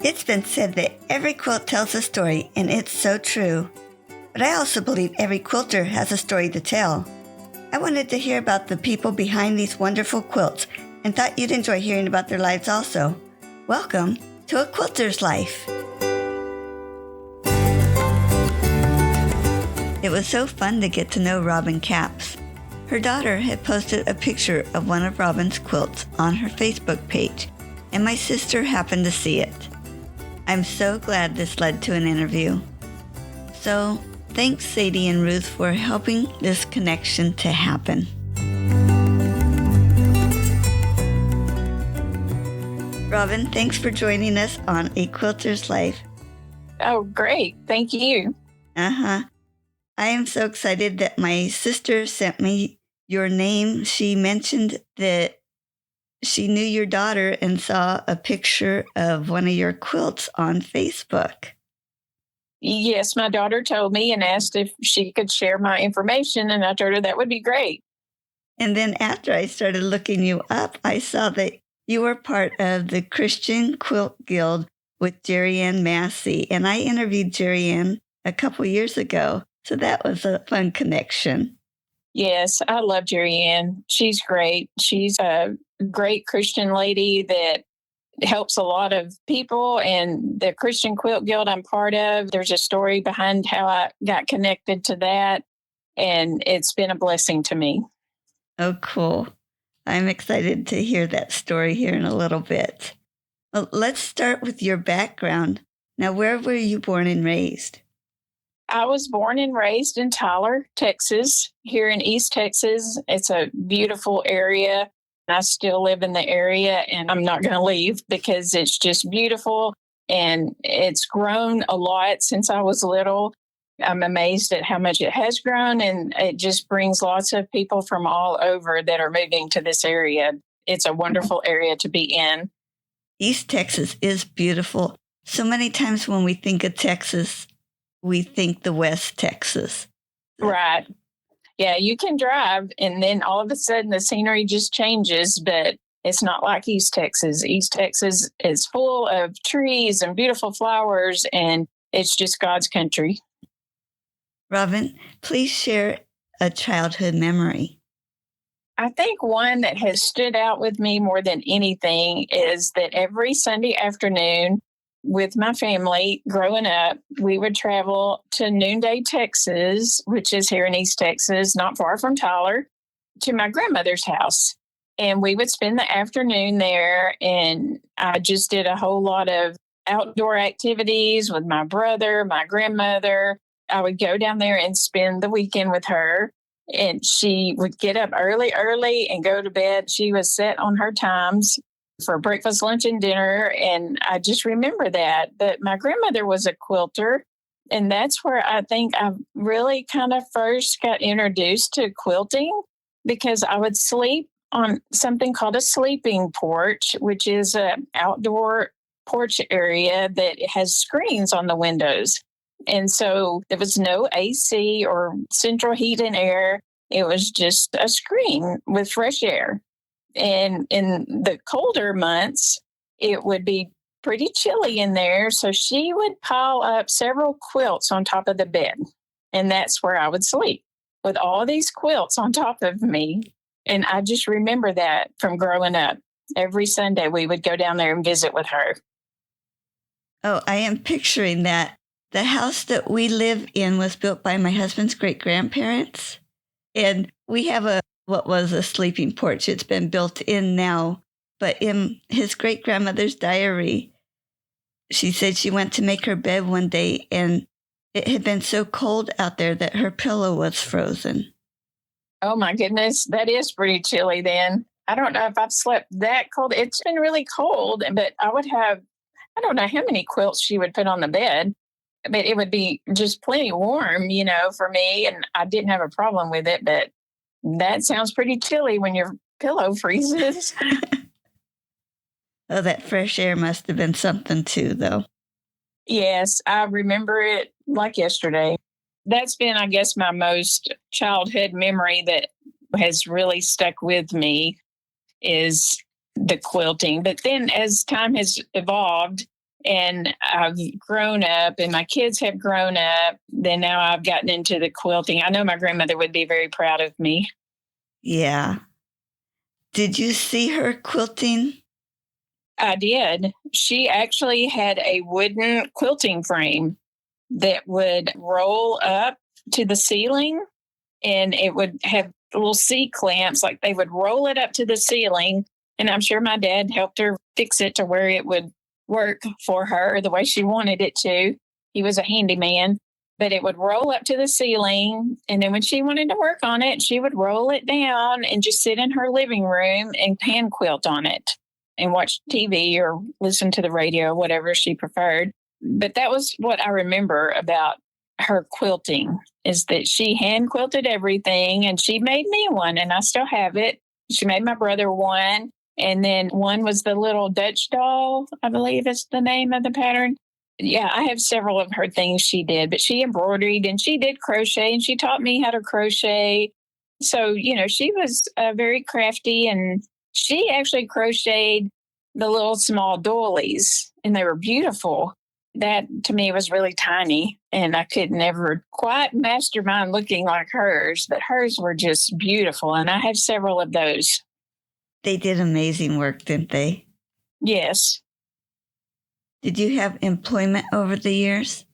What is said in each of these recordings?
It's been said that every quilt tells a story, and it's so true. But I also believe every quilter has a story to tell. I wanted to hear about the people behind these wonderful quilts and thought you'd enjoy hearing about their lives also. Welcome to A Quilter's Life. It was so fun to get to know Robyn Capps. Her daughter had posted a picture of one of Robyn's quilts on her Facebook page, and my sister happened to see it. I'm so glad this led to an interview. So, thanks Sadie and Ruth for helping this connection to happen. Robyn, thanks for joining us on A Quilter's Life. Oh, great. Thank you. I am so excited that my sister sent me your name. She mentioned that she knew your daughter and saw a picture of one of your quilts on Facebook. Yes, my daughter told me and asked if she could share my information, and I told her that would be great. And then after I started looking you up, I saw that you were part of the Christian Quilt Guild with Jerry Ann Massey, and I interviewed Jerry Ann a couple years ago, so that was a fun connection. Yes, I love Jerry Ann. She's great. She's a great Christian lady that helps a lot of people, and the Christian Quilt Guild I'm part of, there's a story behind how I got connected to that, and it's been a blessing to me. Oh, cool. I'm excited to hear that story here in a little bit. Well, let's start with your background. Now, where were you born and raised? I was born and raised in Tyler, Texas, here in East Texas. It's a beautiful area. I still live in the area, and I'm not going to leave because it's just beautiful, and it's grown a lot since I was little. I'm amazed at how much it has grown, and it just brings lots of people from all over that are moving to this area. It's a wonderful area to be in. East Texas is beautiful. So many times when we think of Texas, we think the West Texas. Right. Yeah, you can drive and then all of a sudden the scenery just changes, but it's not like East Texas. East Texas is full of trees and beautiful flowers, and it's just God's country. Robyn, please share a childhood memory. I think one that has stood out with me more than anything is that every Sunday afternoon with my family growing up, we would travel to Noonday, Texas, which is here in East Texas, not far from Tyler, to my grandmother's house. And we would spend the afternoon there. And I just did a whole lot of outdoor activities with my brother, my grandmother. I would go down there and spend the weekend with her. And she would get up early and go to bed. She was set on her times for breakfast, lunch, and dinner. And I just remember that. But my grandmother was a quilter. And that's where I think I really kind of first got introduced to quilting, because I would sleep on something called a sleeping porch, which is an outdoor porch area that has screens on the windows. And so there was no AC or central heat and air. It was just a screen with fresh air. And in the colder months, it would be pretty chilly in there. So she would pile up several quilts on top of the bed. And that's where I would sleep with all these quilts on top of me. And I just remember that from growing up. Every Sunday we would go down there and visit with her. Oh, I am picturing that. The house that we live in was built by my husband's great-grandparents. And we have what was a sleeping porch. It's been built in now. But in his great-grandmother's diary, she said she went to make her bed one day and it had been so cold out there that her pillow was frozen. Oh my goodness, that is pretty chilly then. I don't know if I've slept that cold. It's been really cold, but I would have, I don't know how many quilts she would put on the bed. But it would be just plenty warm, for me. And I didn't have a problem with it. But that sounds pretty chilly when your pillow freezes. Oh, that fresh air must have been something too, though. Yes, I remember it like yesterday. That's been, I guess, my most childhood memory that has really stuck with me is the quilting. But then as time has evolved, And I've grown up and my kids have grown up. Then now I've gotten into the quilting. I know my grandmother would be very proud of me. Yeah. Did you see her quilting? I did. She actually had a wooden quilting frame that would roll up to the ceiling, and it would have little C clamps, like they would roll it up to the ceiling. And I'm sure my dad helped her fix it to where it would work for her the way she wanted it to. He was a handyman, but it would roll up to the ceiling. And then when she wanted to work on it, she would roll it down and just sit in her living room and hand quilt on it and watch TV or listen to the radio or whatever she preferred. But that was what I remember about her quilting, is that she hand quilted everything, and she made me one, and I still have it. She made my brother one, and then one was the little Dutch doll, I believe is the name of the pattern. Yeah, I have several of her things she did, but she embroidered and she did crochet, and she taught me how to crochet. So, she was very crafty, and she actually crocheted the little small doilies, and they were beautiful. That to me was really tiny, and I could never quite mastermind looking like hers, but hers were just beautiful, and I have several of those. They did amazing work, didn't they? Yes. Did you have employment over the years?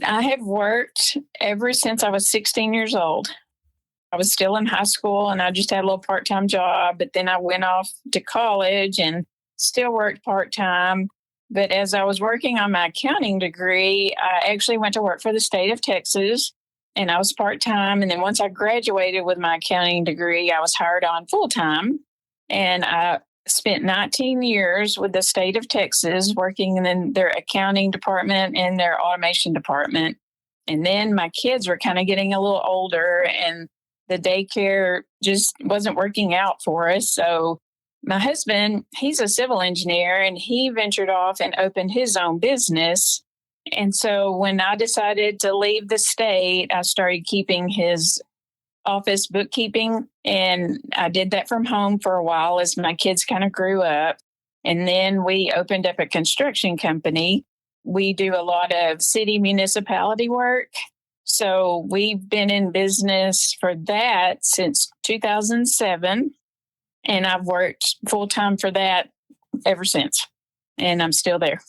I have worked ever since I was 16 years old. I was still in high school, and I just had a little part-time job, but then I went off to college and still worked part-time. But as I was working on my accounting degree, I actually went to work for the state of Texas, and I was part-time. And then once I graduated with my accounting degree, I was hired on full-time. And I spent 19 years with the state of Texas working in their accounting department and their automation department. And then my kids were kind of getting a little older, and the daycare just wasn't working out for us. So my husband, he's a civil engineer, and he ventured off and opened his own business. And so when I decided to leave the state, I started keeping his office bookkeeping, and I did that from home for a while as my kids kind of grew up. And then we opened up a construction company. We do a lot of city municipality work. So we've been in business for that since 2007. And I've worked full time for that ever since. And I'm still there.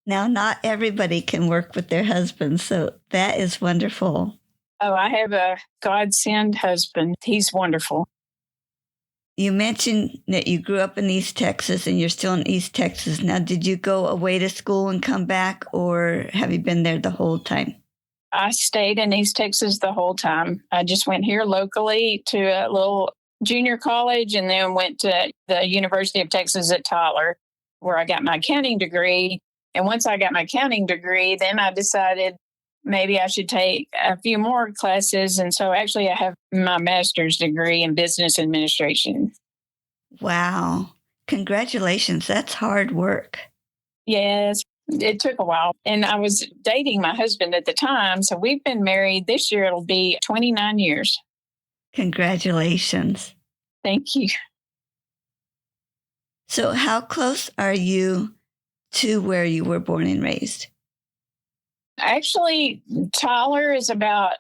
Now, not everybody can work with their husbands, so that is wonderful. Oh, I have a God-sent husband. He's wonderful. You mentioned that you grew up in East Texas and you're still in East Texas. Now, did you go away to school and come back, or have you been there the whole time? I stayed in East Texas the whole time. I just went here locally to a little junior college, and then went to the University of Texas at Tyler, where I got my accounting degree. And once I got my accounting degree, then I decided maybe I should take a few more classes. And so actually I have my master's degree in business administration. Wow. Congratulations. That's hard work. Yes, it took a while. And I was dating my husband at the time. So we've been married this year. It'll be 29 years. Congratulations. Thank you. So how close are you to where you were born and raised? Actually, Tyler is about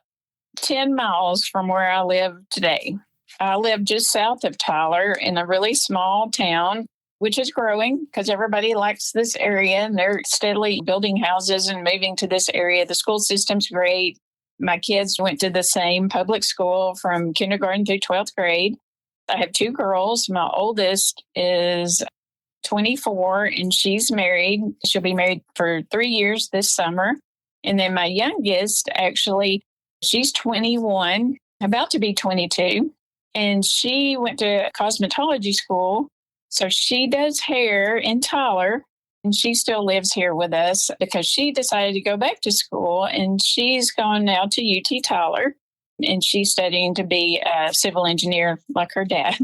10 miles from where I live today. I live just south of Tyler in a really small town, which is growing because everybody likes this area, and they're steadily building houses and moving to this area. The school system's great. My kids went to the same public school from kindergarten through 12th grade. I have two girls. My oldest is 24, and she's married. She'll be married for 3 years this summer. And then my youngest, actually, she's 21, about to be 22, and she went to cosmetology school. So she does hair in Tyler, and she still lives here with us because she decided to go back to school, and she's gone now to UT Tyler, and she's studying to be a civil engineer like her dad.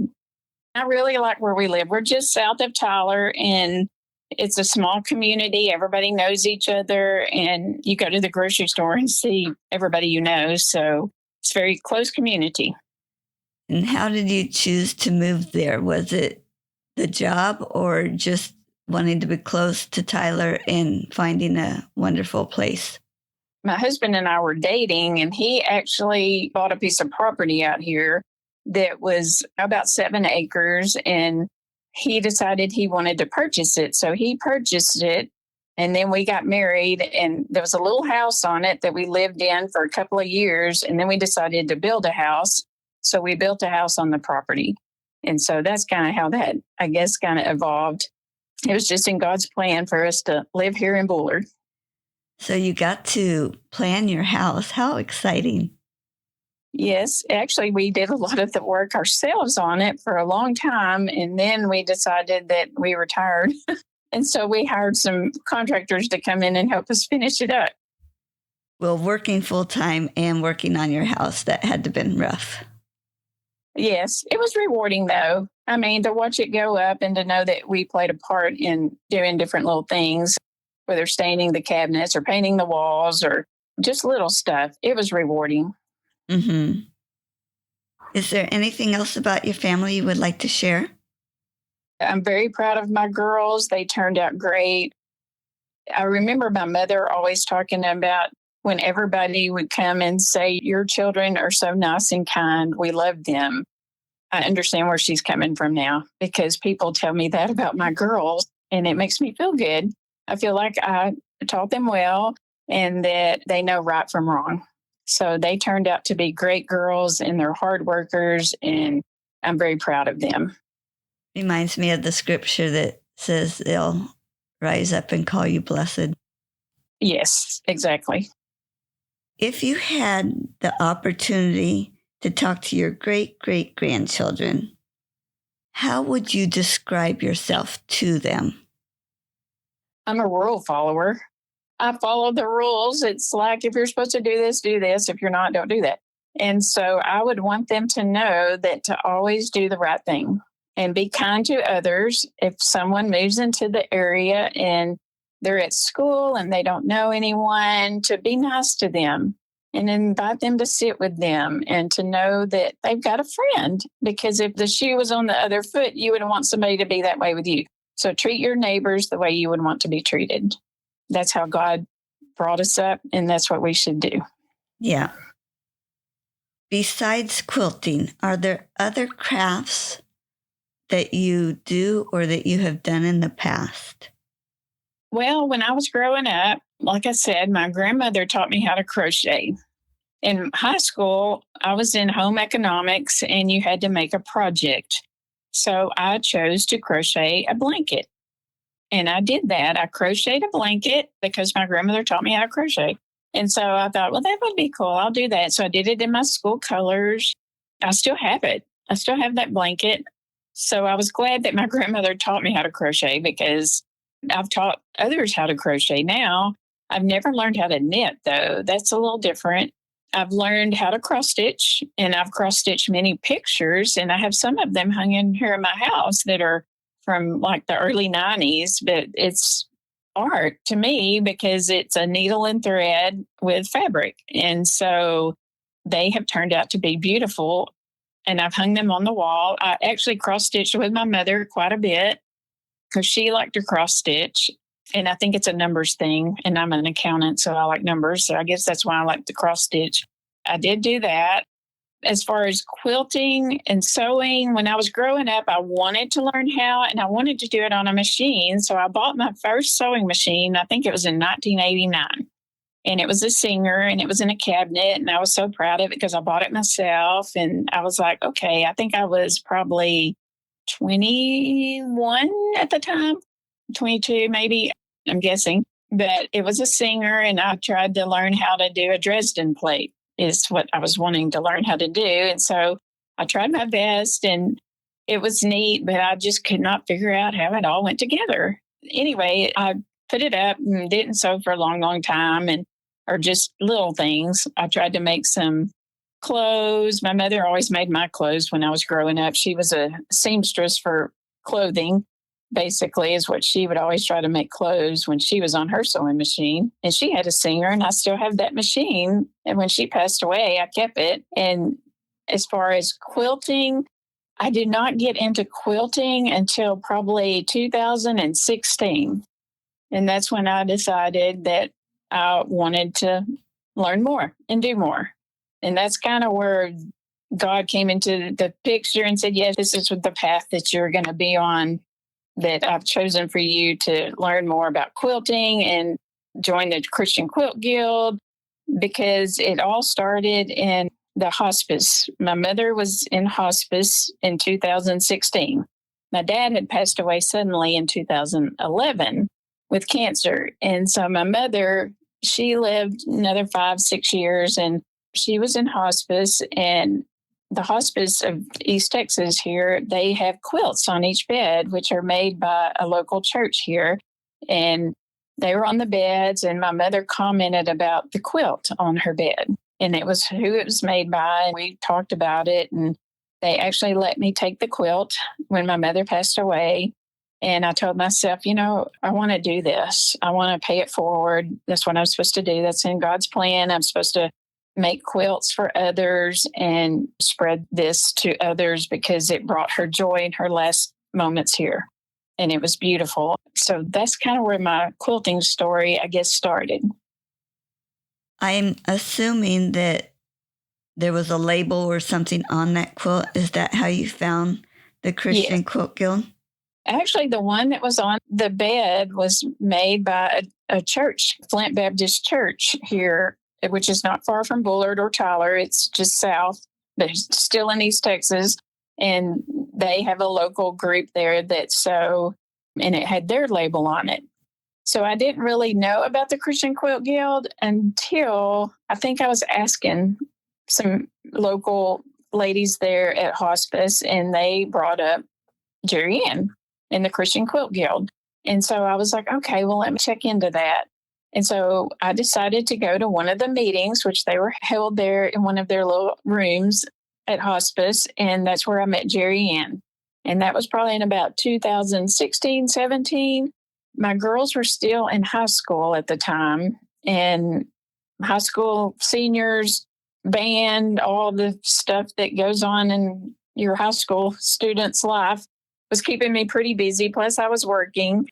I really like where we live. We're just south of Tyler, and it's a small community. Everybody knows each other, and you go to the grocery store and see everybody you know. So it's a very close community. And how did you choose to move there? Was it the job or just wanting to be close to Tyler and finding a wonderful place? My husband and I were dating, and he actually bought a piece of property out here that was about 7 acres, and he decided he wanted to purchase it. So he purchased it, and then we got married, and there was a little house on it that we lived in for a couple of years, and then we decided to build a house. So we built a house on the property. And so that's kind of how that, I guess, kind of evolved. It was just in God's plan for us to live here in Bullard. So you got to plan your house. How exciting. Yes, actually, we did a lot of the work ourselves on it for a long time. And then we decided that we were tired. And so we hired some contractors to come in and help us finish it up. Well, working full time and working on your house, that had to have been rough. Yes, it was rewarding, though. I mean, to watch it go up and to know that we played a part in doing different little things, whether staining the cabinets or painting the walls or just little stuff. It was rewarding. Mm-hmm. Is there anything else about your family you would like to share? I'm very proud of my girls. They turned out great. I remember my mother always talking about when everybody would come and say, your children are so nice and kind. We love them. I understand where she's coming from now because people tell me that about my girls, and it makes me feel good. I feel like I taught them well and that they know right from wrong. So they turned out to be great girls, and they're hard workers, and I'm very proud of them. Reminds me of the scripture that says they'll rise up and call you blessed. Yes, exactly. If you had the opportunity to talk to your great-great-grandchildren, how would you describe yourself to them? I'm a rule follower. I follow the rules. It's like if you're supposed to do this, do this. If you're not, don't do that. And so I would want them to know that to always do the right thing and be kind to others. If someone moves into the area and they're at school and they don't know anyone, to be nice to them and invite them to sit with them and to know that they've got a friend. Because if the shoe was on the other foot, you would want somebody to be that way with you. So treat your neighbors the way you would want to be treated. That's how God brought us up, and that's what we should do. Yeah. Besides quilting, are there other crafts that you do or that you have done in the past? Well, when I was growing up, like I said, my grandmother taught me how to crochet. In high school, I was in home economics, and you had to make a project. So I chose to crochet a blanket. And I did that. I crocheted a blanket because my grandmother taught me how to crochet. And so I thought, well, that would be cool. I'll do that. So I did it in my school colors. I still have it. I still have that blanket. So I was glad that my grandmother taught me how to crochet because I've taught others how to crochet now. I've never learned how to knit, though. That's a little different. I've learned how to cross stitch, and I've cross stitched many pictures, and I have some of them hung in here in my house that are from like the early 90s, but it's art to me because it's a needle and thread with fabric. And so they have turned out to be beautiful, and I've hung them on the wall. I actually cross stitched with my mother quite a bit because she liked to cross stitch. And I think it's a numbers thing. And I'm an accountant, so I like numbers. So I guess that's why I like to cross stitch. I did do that. As far as quilting and sewing, when I was growing up, I wanted to learn how, and I wanted to do it on a machine. So I bought my first sewing machine. I think it was in 1989. And it was a Singer, and it was in a cabinet. And I was so proud of it because I bought it myself. And I was like, okay, I think I was probably 21 at the time, 22 maybe, I'm guessing. But it was a Singer, and I tried to learn how to do a Dresden plate is what I was wanting to learn how to do. And so I tried my best, and it was neat, but I just could not figure out how it all went together. Anyway, I put it up and didn't sew for a long, long time, or just little things. I tried to make some clothes. My mother always made my clothes when I was growing up. She was a seamstress for clothing, basically, is what she would always try to make clothes when she was on her sewing machine. And she had a Singer, and I still have that machine. And when she passed away, I kept it. And as far as quilting, I did not get into quilting until probably 2016. And that's when I decided that I wanted to learn more and do more. And that's kind of where God came into the picture and said, yes, this is the path that you're going to be on, that I've chosen for you to learn more about quilting and join the Christian Quilt Guild, because it all started in the hospice. My mother was in hospice in 2016. My dad had passed away suddenly in 2011 with cancer. And so my mother, she lived another 5, 6 years, and she was in hospice. And the hospice of East Texas here, they have quilts on each bed, which are made by a local church here. And they were on the beds, and my mother commented about the quilt on her bed, and it was who it was made by. And we talked about it, and they actually let me take the quilt when my mother passed away. And I told myself, I want to do this. I want to pay it forward. That's what I'm supposed to do. That's in God's plan. I'm supposed to make quilts for others and spread this to others, because it brought her joy in her last moments here. And it was beautiful. So that's kind of where my quilting story, I guess, started. I'm assuming that there was a label or something on that quilt. Is that how you found the Christian Quilt Guild? Actually, the one that was on the bed was made by a church, Flint Baptist Church here, which is not far from Bullard or Tyler. It's just south, but it's still in East Texas. And they have a local group there that sew, and it had their label on it. So I didn't really know about the Christian Quilt Guild until I think I was asking some local ladies there at hospice, and they brought up Jerry Ann and the Christian Quilt Guild. And so I was like, okay, well, let me check into that. And so I decided to go to one of the meetings, which they were held there in one of their little rooms at hospice. And that's where I met Jerry Ann. And that was probably in about 2016, 17. My girls were still in high school at the time, and high school seniors, band, all the stuff that goes on in your high school student's life was keeping me pretty busy. Plus I was working.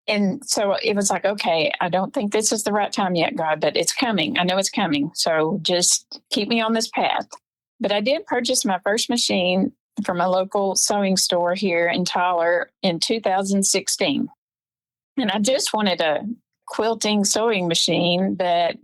And so it was like, okay, I don't think this is the right time yet, God, but it's coming. I know it's coming. So just keep me on this path. But I did purchase my first machine from a local sewing store here in Tyler in 2016. And I just wanted a quilting sewing machine, but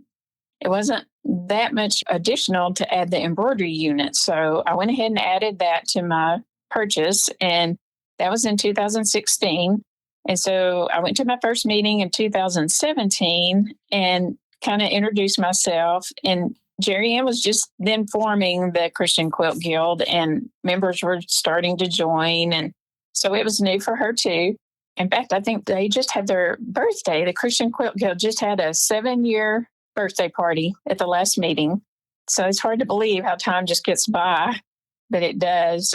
it wasn't that much additional to add the embroidery unit. So I went ahead and added that to my purchase, and that was in 2016. And so I went to my first meeting in 2017 and kind of introduced myself. And Jerry Ann was just then forming the Christian Quilt Guild, and members were starting to join. And so it was new for her too. In fact, I think they just had their birthday. The Christian Quilt Guild just had a 7-year birthday party at the last meeting. So it's hard to believe how time just gets by, but it does.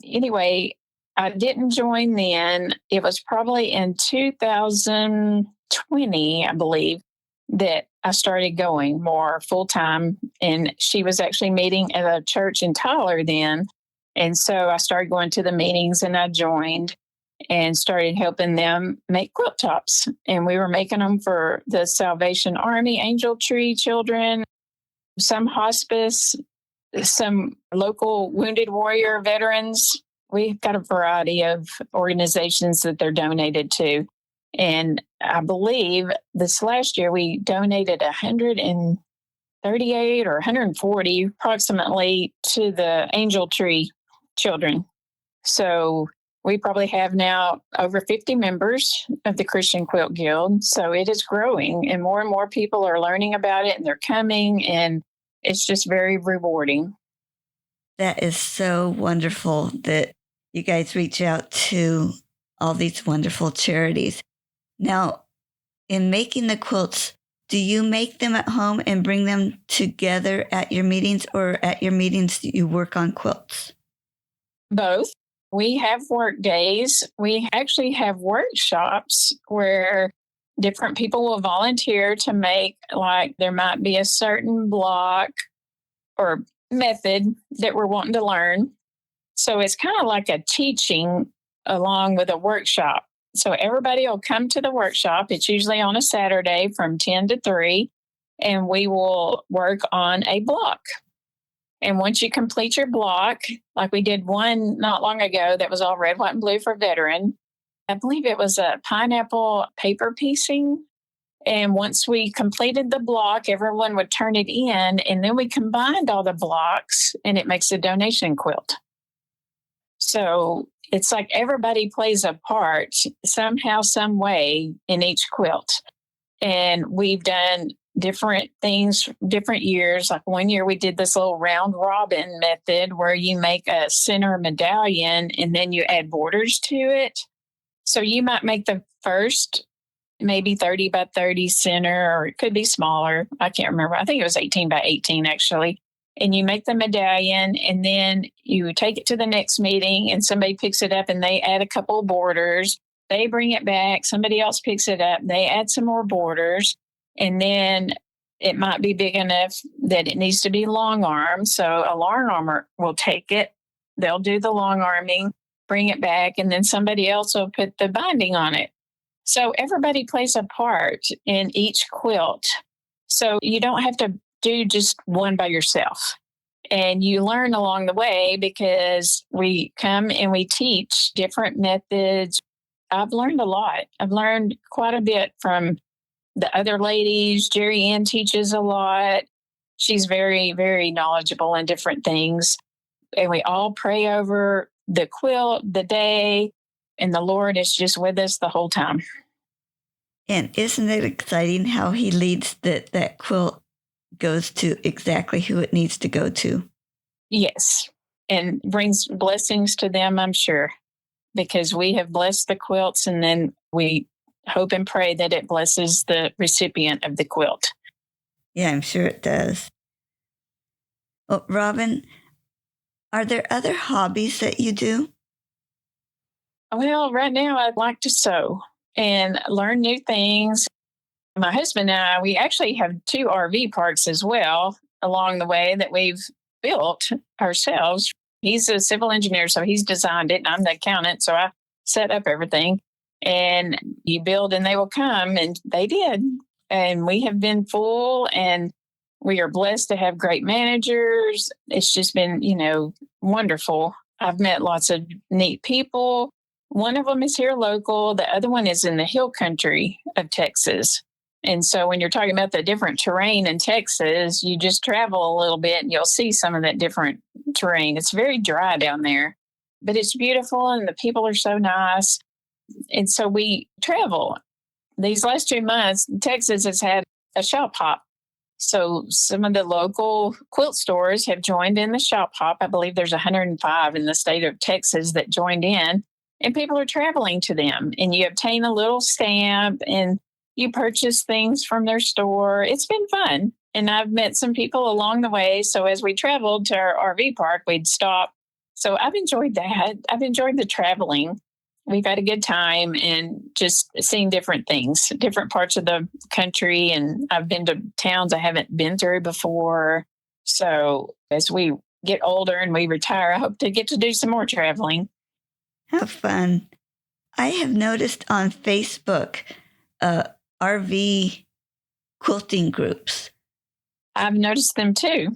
Anyway, I didn't join then. It was probably in 2020, I believe, that I started going more full time. And she was actually meeting at a church in Tyler then. And so I started going to the meetings, and I joined and started helping them make quilt tops. And we were making them for the Salvation Army, Angel Tree children, some hospice, some local wounded warrior veterans. We've got a variety of organizations that they're donated to. And I believe this last year we donated 138 or 140 approximately to the Angel Tree children. So we probably have now over 50 members of the Christian Quilt Guild. So it is growing, and more people are learning about it, and they're coming, and it's just very rewarding. That is so wonderful that you guys reach out to all these wonderful charities. Now, in making the quilts, do you make them at home and bring them together at your meetings, or at your meetings do you work on quilts? Both. We have work days. We actually have workshops where different people will volunteer to make, like, there might be a certain block or method that we're wanting to learn. So it's kind of like a teaching along with a workshop. So everybody will come to the workshop. It's usually on a Saturday from 10 to 3, and we will work on a block. And once you complete your block, like we did one not long ago that was all red, white, and blue for veteran, I believe it was a pineapple paper piecing. And once we completed the block, everyone would turn it in, and then we combined all the blocks, and it makes a donation quilt. So it's like everybody plays a part somehow, some way in each quilt. And we've done different things, different years. Like one year we did this little round robin method where you make a center medallion and then you add borders to it. So you might make the first maybe 30 by 30 center, or it could be smaller. I can't remember. I think it was 18 by 18 actually. And you make the medallion, and then you take it to the next meeting and somebody picks it up and they add a couple of borders. They bring it back. Somebody else picks it up. They add some more borders. And then it might be big enough that it needs to be long arm. So a long armor will take it. They'll do the long arming, bring it back, and then somebody else will put the binding on it. So everybody plays a part in each quilt. So you don't have to do just one by yourself. And you learn along the way because we come and we teach different methods. I've learned a lot. I've learned quite a bit from the other ladies. Jerry Ann teaches a lot. She's very, very knowledgeable in different things. And we all pray over the quilt, the day, and the Lord is just with us the whole time. And isn't it exciting how he leads that quilt goes to exactly who it needs to go to? Yes. And brings blessings to them, I'm sure, because we have blessed the quilts, and then we hope and pray that it blesses the recipient of the quilt. Yeah, I'm sure it does. Well, Robyn, are there other hobbies that you do? Well, right now I'd like to sew and learn new things. My husband and I, we actually have 2 RV parks as well along the way that we've built ourselves. He's a civil engineer, so he's designed it, and I'm the accountant, so I set up everything. And you build and they will come, and they did. And we have been full, and we are blessed to have great managers. It's just been, wonderful. I've met lots of neat people. One of them is here local. The other one is in the hill country of Texas. And so when you're talking about the different terrain in Texas, you just travel a little bit and you'll see some of that different terrain. It's very dry down there, but it's beautiful and the people are so nice. And so we travel. These last 2 months, Texas has had a shop hop. So some of the local quilt stores have joined in the shop hop. I believe there's 105 in the state of Texas that joined in, and people are traveling to them. And you obtain a little stamp and you purchase things from their store. It's been fun. And I've met some people along the way. So as we traveled to our RV park, we'd stop. So I've enjoyed that. I've enjoyed the traveling. We've had a good time and just seeing different things, different parts of the country. And I've been to towns I haven't been through before. So as we get older and we retire, I hope to get to do some more traveling. How fun. I have noticed on Facebook RV quilting groups. I've noticed them too.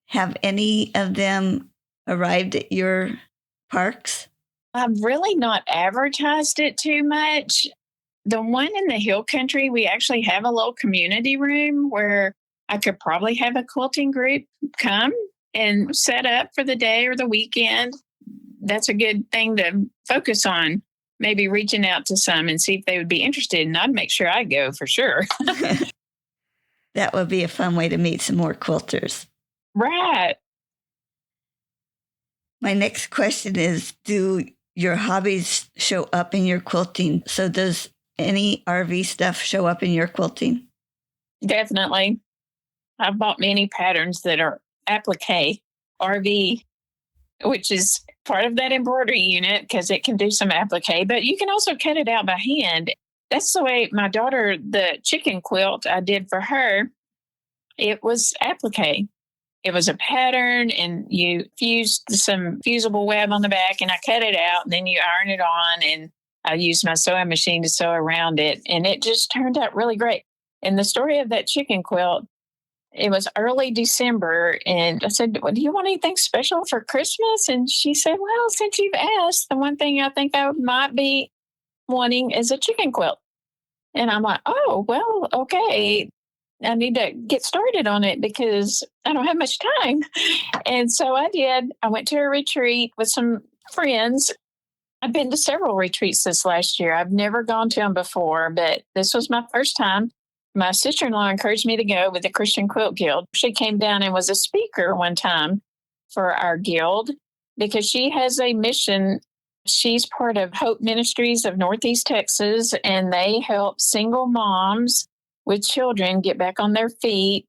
Have any of them arrived at your parks? I've really not advertised it too much. The one in the hill country, we actually have a little community room where I could probably have a quilting group come and set up for the day or the weekend. That's a good thing to focus on. Maybe reaching out to some and see if they would be interested. And I'd make sure I go for sure. That would be a fun way to meet some more quilters. Right. My next question is, do your hobbies show up in your quilting? So does any RV stuff show up in your quilting? Definitely. I've bought many patterns that are applique RV, which is part of that embroidery unit because it can do some applique, but you can also cut it out by hand. That's the way my daughter, the chicken quilt I did for her, it was applique. It was a pattern, and you fused some fusible web on the back, and I cut it out, and then you iron it on, and I used my sewing machine to sew around it, and it just turned out really great. And the story of that chicken quilt, it was early December, and I said, "Well, do you want anything special for Christmas?" And she said, "Well, since you've asked, the one thing I think I might be wanting is a chicken quilt." And I'm like, "Oh, well, okay. I need to get started on it because I don't have much time." And so I did. I went to a retreat with some friends. I've been to several retreats this last year. I've never gone to them before, but this was my first time. My sister in law encouraged me to go with the Christian Quilt Guild. She came down and was a speaker one time for our guild because she has a mission. She's part of Hope Ministries of Northeast Texas, and they help single moms with children get back on their feet,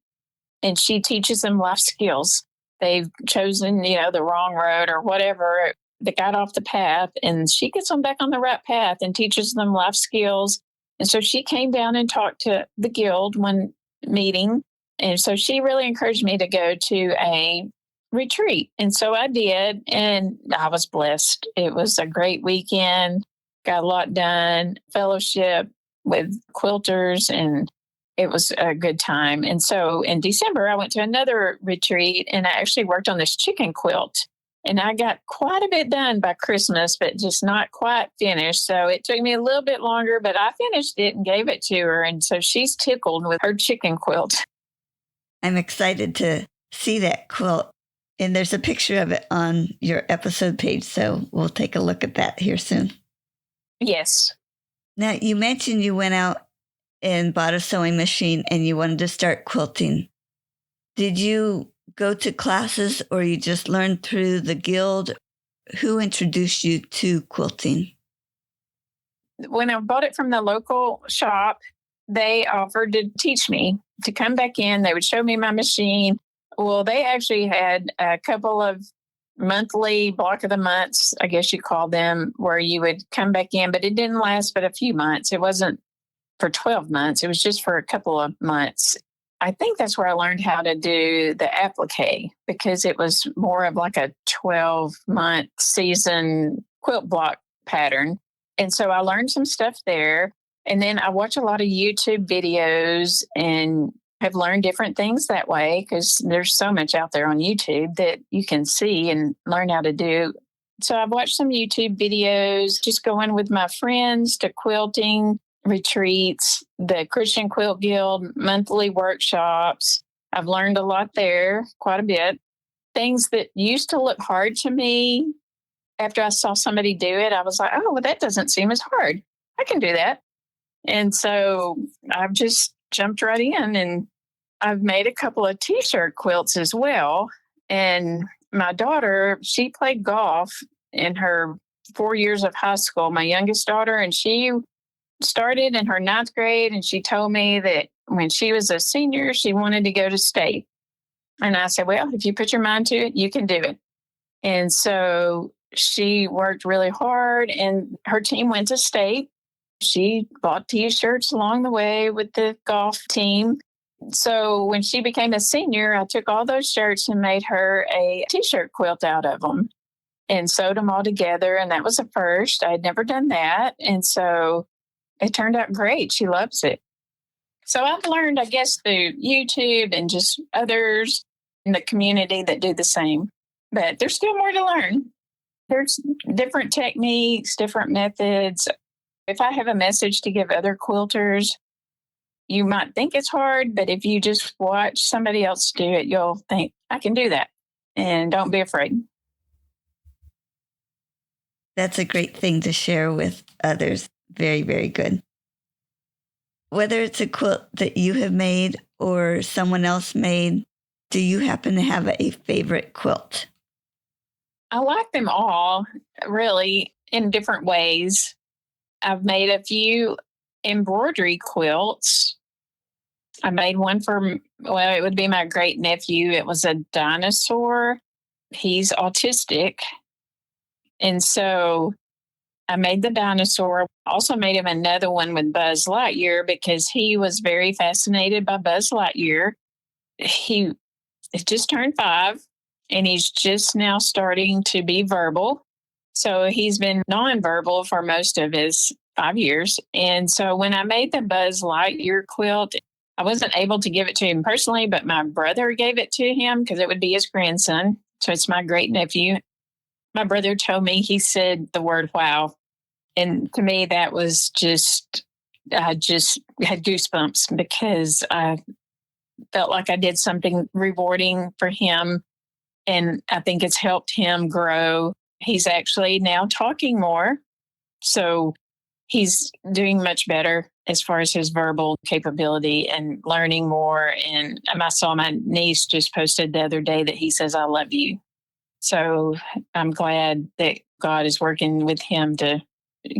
and she teaches them life skills. They've chosen, the wrong road or whatever. They got off the path, and she gets them back on the right path and teaches them life skills. And so she came down and talked to the guild one meeting. And so she really encouraged me to go to a retreat. And so I did, and I was blessed. It was a great weekend, got a lot done, fellowship with quilters, and it was a good time. And so in December, I went to another retreat, and I actually worked on this chicken quilt. And I got quite a bit done by Christmas, but just not quite finished. So it took me a little bit longer, but I finished it and gave it to her. And so she's tickled with her chicken quilt. I'm excited to see that quilt. And there's a picture of it on your episode page. So we'll take a look at that here soon. Yes. Now, you mentioned you went out and bought a sewing machine and you wanted to start quilting. Did you go to classes or you just learned through the guild? Who introduced you to quilting? When I bought it from the local shop, they offered to teach me, to come back in. They would show me my machine. Well, they actually had a couple of monthly block of the months, I guess you call them, where you would come back in, but it didn't last but a few months. It wasn't for 12 months. It was just for a couple of months. I think that's where I learned how to do the applique, because it was more of like a 12-month season quilt block pattern. And so I learned some stuff there. And then I watch a lot of YouTube videos and have learned different things that way, because there's so much out there on YouTube that you can see and learn how to do. So I've watched some YouTube videos, just going with my friends to quilting retreats, the Christian Quilt Guild monthly workshops. I've learned a lot there, quite a bit. Things that used to look hard to me, after I saw somebody do it, I was like, oh, well, that doesn't seem as hard. I can do that. And so I've just jumped right in, and I've made a couple of T-shirt quilts as well. And my daughter, she played golf in her 4 years of high school, my youngest daughter, and she started in her 9th grade, and she told me that when she was a senior, she wanted to go to state. And I said, well, if you put your mind to it, you can do it. And so she worked really hard, and her team went to state. She bought T-shirts along the way with the golf team. So when she became a senior, I took all those shirts and made her a T-shirt quilt out of them and sewed them all together. And that was a first. I had never done that. And so it turned out great. She loves it. So I've learned, I guess, through YouTube and just others in the community that do the same. But there's still more to learn. There's different techniques, different methods. If I have a message to give other quilters, you might think it's hard, but if you just watch somebody else do it, you'll think, I can do that. And don't be afraid. That's a great thing to share with others. Very, very good. Whether it's a quilt that you have made or someone else made, do you happen to have a favorite quilt? I like them all, really, in different ways. I've made a few embroidery quilts. I made one for, well, it would be my great nephew. It was a dinosaur. He's autistic. And so I made the dinosaur. Also made him another one with Buzz Lightyear, because he was very fascinated by Buzz Lightyear. He He just turned 5 and he's just now starting to be verbal. So he's been nonverbal for most of his 5 years. And so when I made the Buzz Lightyear quilt, I wasn't able to give it to him personally, but my brother gave it to him because it would be his grandson. So it's my great nephew. My brother told me, he said the word wow. And to me, that was I just had goosebumps because I felt like I did something rewarding for him. And I think it's helped him grow. He's actually now talking more. So he's doing much better as far as his verbal capability and learning more. And I saw my niece just posted the other day that he says, I love you. So I'm glad that God is working with him to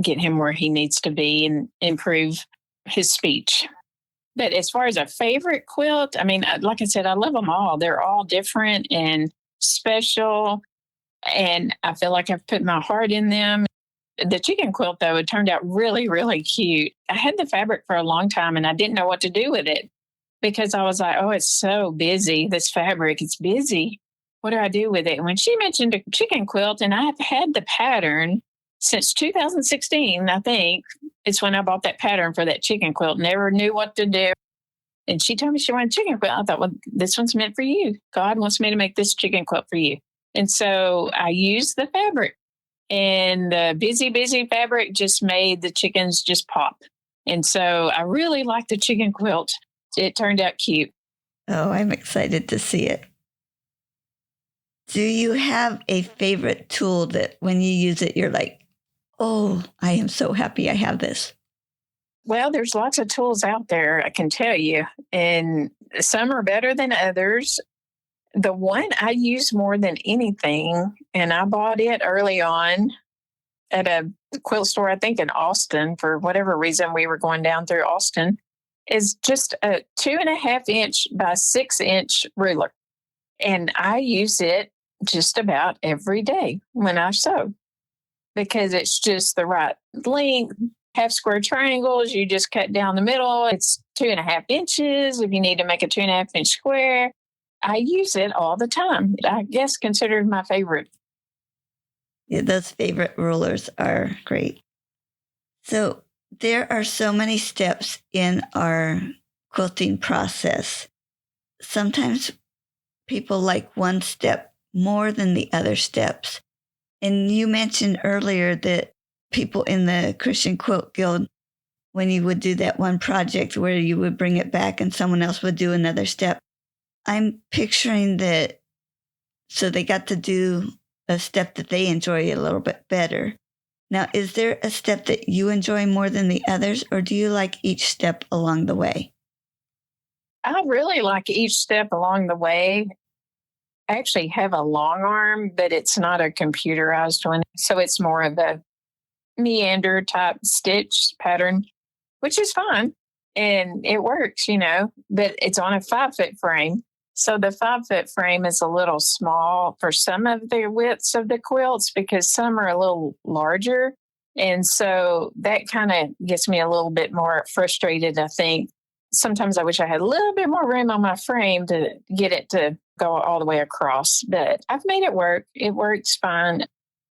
get him where he needs to be and improve his speech. But as far as a favorite quilt, I mean, like I said, I love them all. They're all different and special. And I feel like I've put my heart in them. The chicken quilt, though, it turned out really, really cute. I had the fabric for a long time and I didn't know what to do with it because I was like, oh, it's so busy. This fabric, it's busy. What do I do with it? And when she mentioned a chicken quilt, and I've had the pattern since 2016, I think it's when I bought that pattern for that chicken quilt. Never knew what to do. And she told me she wanted a chicken quilt. I thought, well, this one's meant for you. God wants me to make this chicken quilt for you. And so I used the fabric, and the busy fabric just made the chickens just pop. And so I really like the chicken quilt. It turned out cute. Oh, I'm excited to see it. Do you have a favorite tool that when you use it, you're like, oh, I am so happy I have this? Well, there's lots of tools out there, I can tell you, and some are better than others. The one I use more than anything, and I bought it early on at a quilt store, I think in Austin, for whatever reason we were going down through Austin, is just a 2.5 inch by 6 inch ruler. And I use it just about every day when I sew because it's just the right length. Half square triangles, you just cut down the middle. It's 2.5 inches if you need to make a 2.5 inch square. I use it all the time. I guess considered my favorite. Yeah, those favorite rulers are great. So there are so many steps in our quilting process. Sometimes people like one step more than the other steps. And you mentioned earlier that people in the Christian Quilt Guild, when you would do that one project where you would bring it back and someone else would do another step, I'm picturing that, so they got to do a step that they enjoy a little bit better. Now, is there a step that you enjoy more than the others, or do you like each step along the way? I really like each step along the way. I actually have a long arm, but it's not a computerized one. So it's more of a meander type stitch pattern, which is fine. And it works, but it's on a 5 foot frame. So the 5 foot frame is a little small for some of the widths of the quilts because some are a little larger. And so that kind of gets me a little bit more frustrated, I think. Sometimes I wish I had a little bit more room on my frame to get it to go all the way across, but I've made it work. It works fine.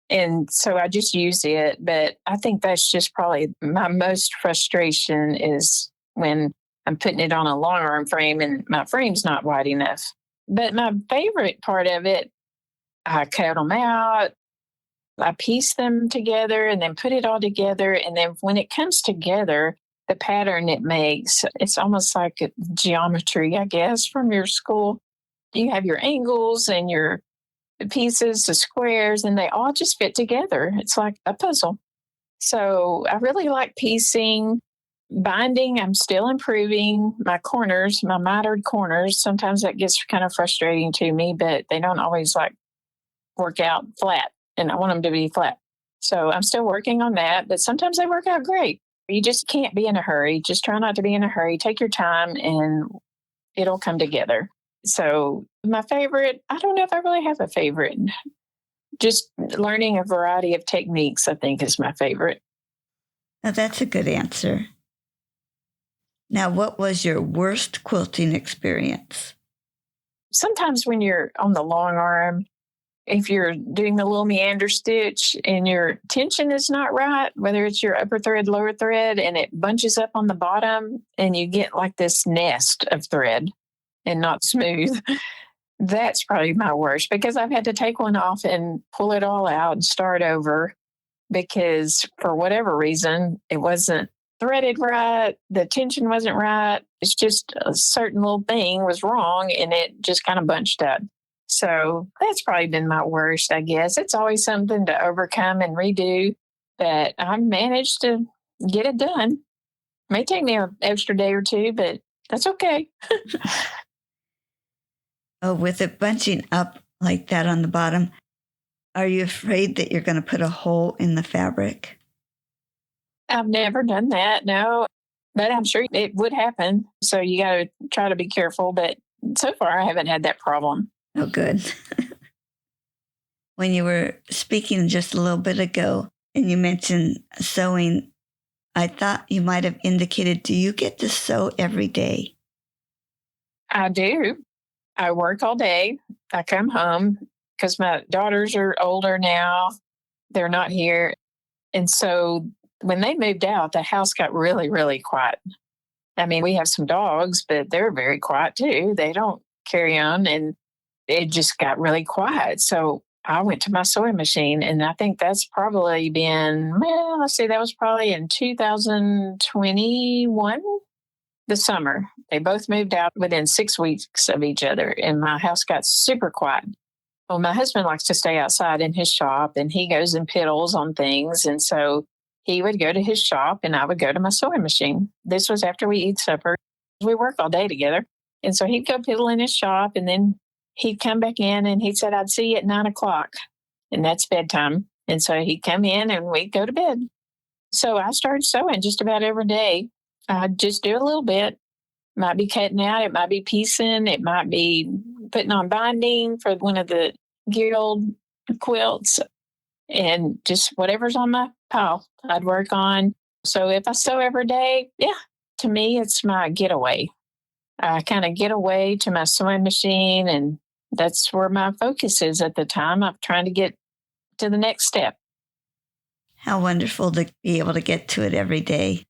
And so I just use it. But I think that's just probably my most frustration is when I'm putting it on a long arm frame and my frame's not wide enough. But my favorite part of it, I cut them out, I piece them together and then put it all together. And then when it comes together, the pattern it makes, it's almost like geometry, I guess, from your school. You have your angles and your pieces, the squares, and they all just fit together. It's like a puzzle. So I really like piecing. Binding, I'm still improving my corners, my mitered corners. Sometimes that gets kind of frustrating to me, but they don't always work out flat, and I want them to be flat. So I'm still working on that, but sometimes they work out great. You just can't be in a hurry. Just try not to be in a hurry. Take your time and it'll come together. So my favorite, I don't know if I really have a favorite. Just learning a variety of techniques, I think, is my favorite. Now, that's a good answer. Now, what was your worst quilting experience? Sometimes when you're on the long arm, if you're doing the little meander stitch and your tension is not right, whether it's your upper thread, lower thread, and it bunches up on the bottom and you get like this nest of thread and not smooth, that's probably my worst because I've had to take one off and pull it all out and start over because for whatever reason, it wasn't threaded right. The tension wasn't right. It's just a certain little thing was wrong and it just kind of bunched up. So that's probably been my worst, I guess. It's always something to overcome and redo, but I've managed to get it done. May take me an extra day or two, but that's okay. Oh, with it bunching up like that on the bottom, are you afraid that you're going to put a hole in the fabric? I've never done that, no, but I'm sure it would happen. So you got to try to be careful. But so far, I haven't had that problem. Oh, good. When you were speaking just a little bit ago and you mentioned sewing, I thought you might have indicated, do you get to sew every day? I do. I work all day. I come home because my daughters are older now. They're not here. And so when they moved out, the house got really, really quiet. I mean, we have some dogs, but they're very quiet too. They don't carry on. And it just got really quiet. So I went to my sewing machine, and I think that's probably been, well, let's see, that was probably in 2021, the summer. They both moved out within 6 weeks of each other, and my house got super quiet. Well, my husband likes to stay outside in his shop, and he goes and piddles on things. And so he would go to his shop, and I would go to my sewing machine. This was after we eat supper. We work all day together. And so he'd go piddle in his shop, and then he'd come back in and he said, I'd see you at 9 o'clock, and that's bedtime. And so he'd come in and we'd go to bed. So I started sewing just about every day. I'd just do a little bit. Might be cutting out, it might be piecing, it might be putting on binding for one of the guild quilts, and just whatever's on my pile, I'd work on. So if I sew every day, yeah, to me, it's my getaway. I kind of get away to my sewing machine, and that's where my focus is at the time. I'm trying to get to the next step. How wonderful to be able to get to it every day.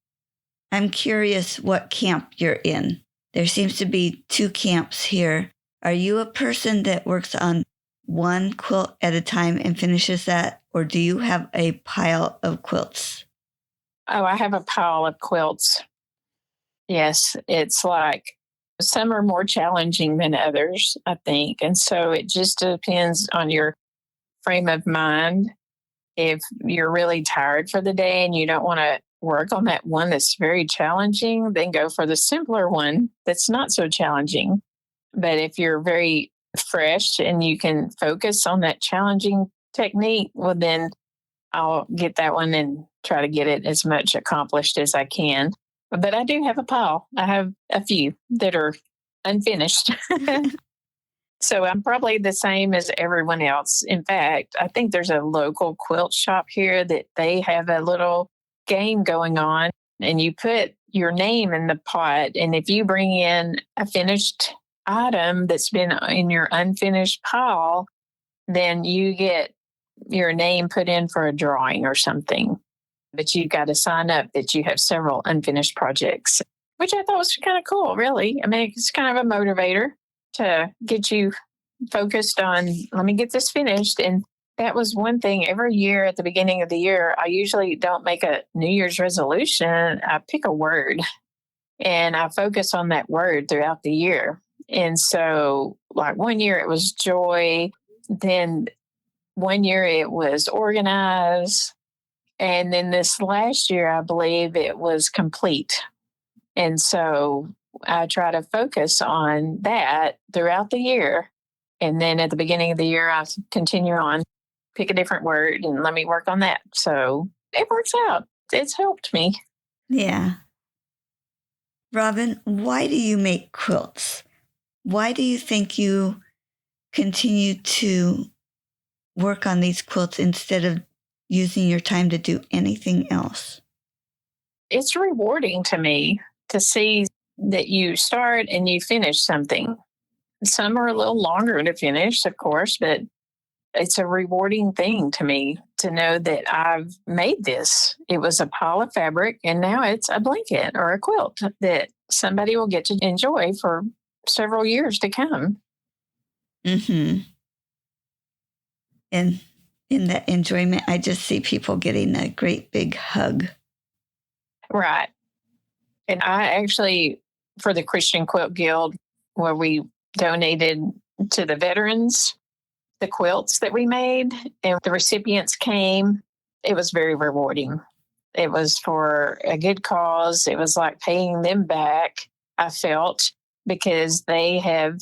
I'm curious what camp you're in. There seems to be 2 camps here. Are you a person that works on one quilt at a time and finishes that, or do you have a pile of quilts? Oh, I have a pile of quilts. Yes, it's like some are more challenging than others, I think. And so it just depends on your frame of mind. If you're really tired for the day and you don't want to work on that one that's very challenging, then go for the simpler one that's not so challenging. But if you're very fresh and you can focus on that challenging technique, well, then I'll get that one and try to get it as much accomplished as I can. But I do have a pile. I have a few that are unfinished. So I'm probably the same as everyone else. In fact, I think there's a local quilt shop here that they have a little game going on, and you put your name in the pot. And if you bring in a finished item that's been in your unfinished pile, then you get your name put in for a drawing or something. But you've got to sign up that you have several unfinished projects, which I thought was kind of cool, really. I mean, it's kind of a motivator to get you focused on, let me get this finished. And that was one thing every year at the beginning of the year. I usually don't make a New Year's resolution. I pick a word and I focus on that word throughout the year. And so, like one year it was joy. Then one year it was organize. And then this last year, I believe it was complete. And so I try to focus on that throughout the year. And then at the beginning of the year, I continue on, pick a different word and let me work on that. So it works out. It's helped me. Yeah. Robyn, why do you make quilts? Why do you think you continue to work on these quilts instead of using your time to do anything else? It's rewarding to me to see that you start and you finish something. Some are a little longer to finish, of course, but it's a rewarding thing to me to know that I've made this. It was a pile of fabric and now it's a blanket or a quilt that somebody will get to enjoy for several years to come. Mm-hmm. And in that enjoyment, I just see people getting a great big hug. Right. And I actually, for the Christian Quilt Guild, where we donated to the veterans, the quilts that we made, and the recipients came, it was very rewarding. It was for a good cause. It was like paying them back, I felt, because they have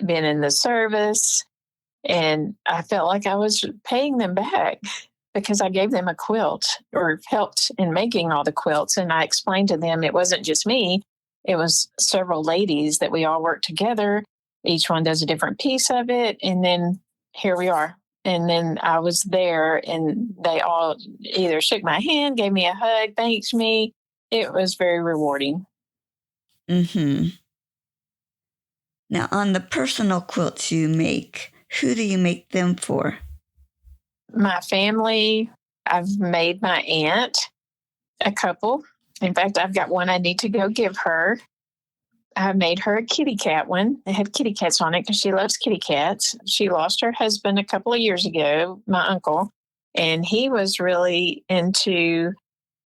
been in the service. And I felt like I was paying them back because I gave them a quilt or helped in making all the quilts. And I explained to them it wasn't just me, it was several ladies that we all worked together. Each one does a different piece of it. And then here we are. And then I was there and they all either shook my hand, gave me a hug, thanked me. It was very rewarding. Mm-hmm. Now, on the personal quilts you make, who do you make them for? My family, I've made my aunt a couple. In fact, I've got one I need to go give her. I made her a kitty cat one. It had kitty cats on it because she loves kitty cats. She lost her husband a couple of years ago, my uncle, and he was really into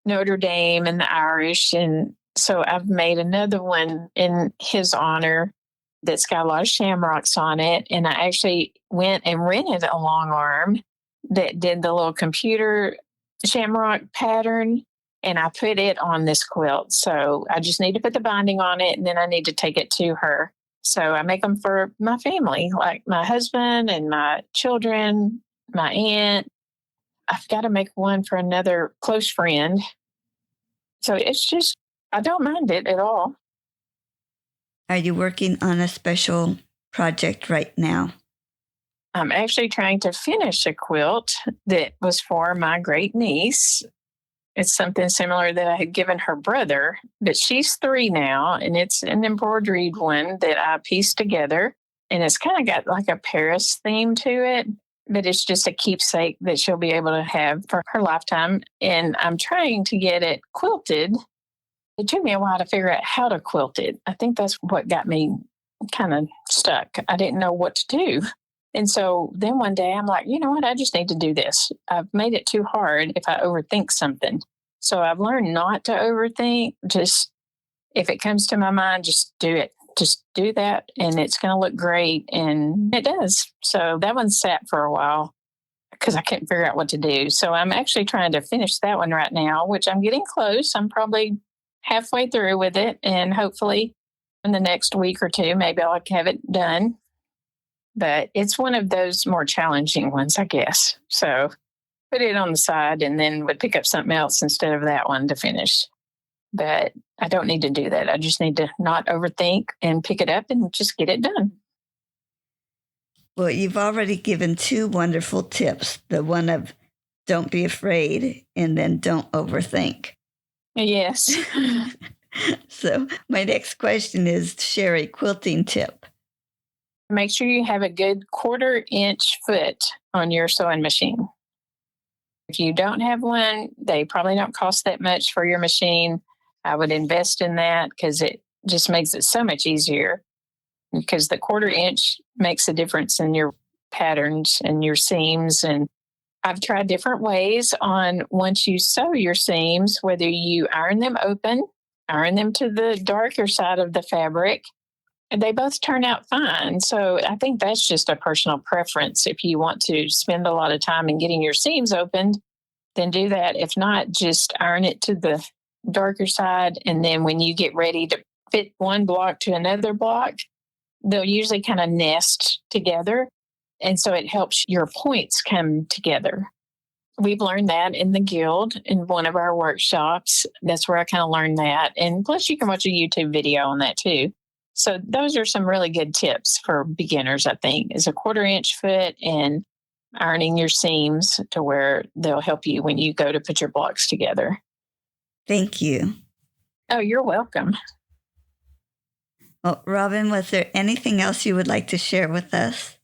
Notre Dame and the Irish. And so I've made another one in his honor that's got a lot of shamrocks on it. And I actually went and rented a long arm that did the little computer shamrock pattern. And I put it on this quilt. So I just need to put the binding on it and then I need to take it to her. So I make them for my family, like my husband and my children, my aunt. I've got to make one for another close friend. So it's just, I don't mind it at all. Are you working on a special project right now? I'm actually trying to finish a quilt that was for my great niece. It's something similar that I had given her brother, but she's 3 now, and it's an embroidered one that I pieced together. And it's kind of got like a Paris theme to it, but it's just a keepsake that she'll be able to have for her lifetime. And I'm trying to get it quilted. It took me a while to figure out how to quilt it. I think that's what got me kind of stuck. I didn't know what to do. And so then one day I'm like, you know what? I just need to do this. I've made it too hard if I overthink something. So I've learned not to overthink. Just if it comes to my mind, just do it. Just do that and it's going to look great. And it does. So that one sat for a while because I couldn't figure out what to do. So I'm actually trying to finish that one right now, which I'm getting close. I'm probably halfway through with it. And hopefully in the next week or two, maybe I'll have it done. But it's one of those more challenging ones, I guess. So put it on the side and then would pick up something else instead of that one to finish. But I don't need to do that. I just need to not overthink and pick it up and just get it done. Well, you've already given 2 wonderful tips. The one of don't be afraid and then don't overthink. Yes. So my next question is, share a quilting tip. Make sure you have a good 1/4 inch foot on your sewing machine. If you don't have one, they probably don't cost that much for your machine. I would invest in that because it just makes it so much easier. Because the 1/4 inch makes a difference in your patterns and your seams. And I've tried different ways on once you sew your seams, whether you iron them open, iron them to the darker side of the fabric, and they both turn out fine. So I think that's just a personal preference. If you want to spend a lot of time in getting your seams opened, then do that. If not, just iron it to the darker side. And then when you get ready to fit one block to another block, they'll usually kind of nest together. And so it helps your points come together. We've learned that in the guild in one of our workshops. That's where I kind of learned that. And plus, you can watch a YouTube video on that too. So those are some really good tips for beginners, I think, is a 1/4 inch foot and ironing your seams to where they'll help you when you go to put your blocks together. Thank you. Oh, you're welcome. Well, Robyn, was there anything else you would like to share with us?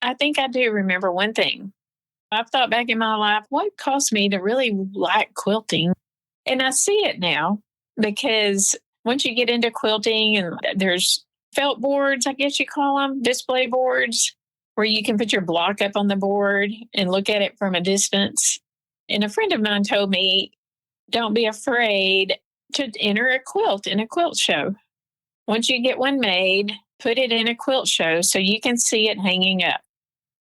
I think I do remember one thing. I've thought back in my life, what caused me to really like quilting? And I see it now because once you get into quilting and there's felt boards, I guess you call them, display boards, where you can put your block up on the board and look at it from a distance. And a friend of mine told me, don't be afraid to enter a quilt in a quilt show. Once you get one made, put it in a quilt show so you can see it hanging up.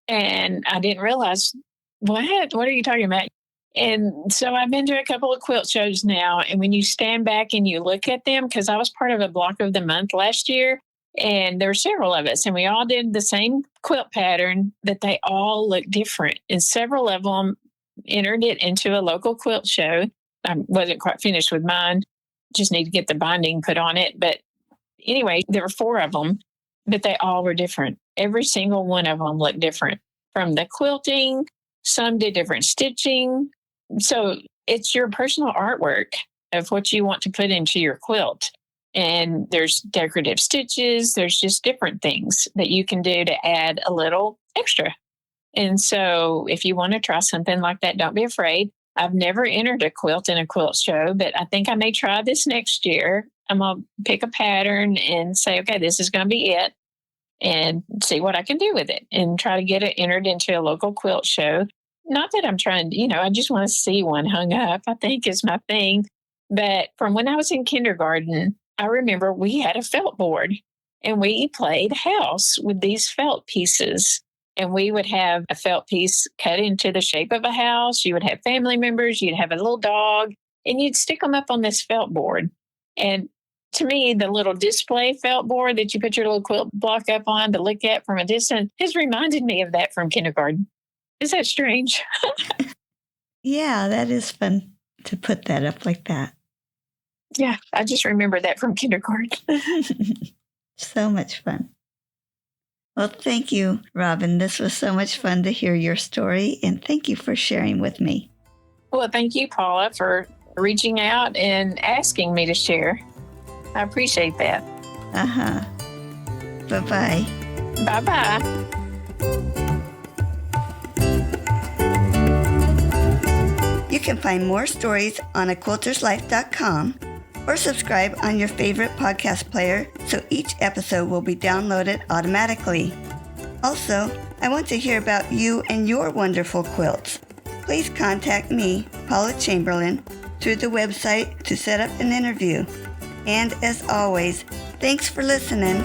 And I didn't realize, what are you talking about? And so I've been to a couple of quilt shows now. And when you stand back and you look at them, because I was part of a block of the month last year, and there were several of us, and we all did the same quilt pattern, but they all look different. And several of them entered it into a local quilt show. I wasn't quite finished with mine, just need to get the binding put on it. But anyway, there were 4 of them, but they all were different. Every single one of them looked different from the quilting. Some did different stitching. So it's your personal artwork of what you want to put into your quilt. And there's decorative stitches. There's just different things that you can do to add a little extra. And so if you want to try something like that, don't be afraid. I've never entered a quilt in a quilt show, but I think I may try this next year. I'm going to pick a pattern and say, okay, this is going to be it, and see what I can do with it and try to get it entered into a local quilt show. Not that I'm trying, I just want to see one hung up, I think is my thing. But from when I was in kindergarten, I remember we had a felt board and we played house with these felt pieces. And we would have a felt piece cut into the shape of a house. You would have family members, you'd have a little dog, and you'd stick them up on this felt board. And to me, the little display felt board that you put your little quilt block up on to look at from a distance has reminded me of that from kindergarten. Is that strange? Yeah, that is fun to put that up like that. Yeah, I just remember that from kindergarten. So much fun. Well, thank you, Robyn. This was so much fun to hear your story, and thank you for sharing with me. Well, thank you, Paula, for reaching out and asking me to share. I appreciate that. Uh-huh. Bye-bye. Bye-bye. You can find more stories on aquilterslife.com or subscribe on your favorite podcast player so each episode will be downloaded automatically. Also, I want to hear about you and your wonderful quilts. Please contact me, Paula Chamberlain, through the website to set up an interview. And as always, thanks for listening.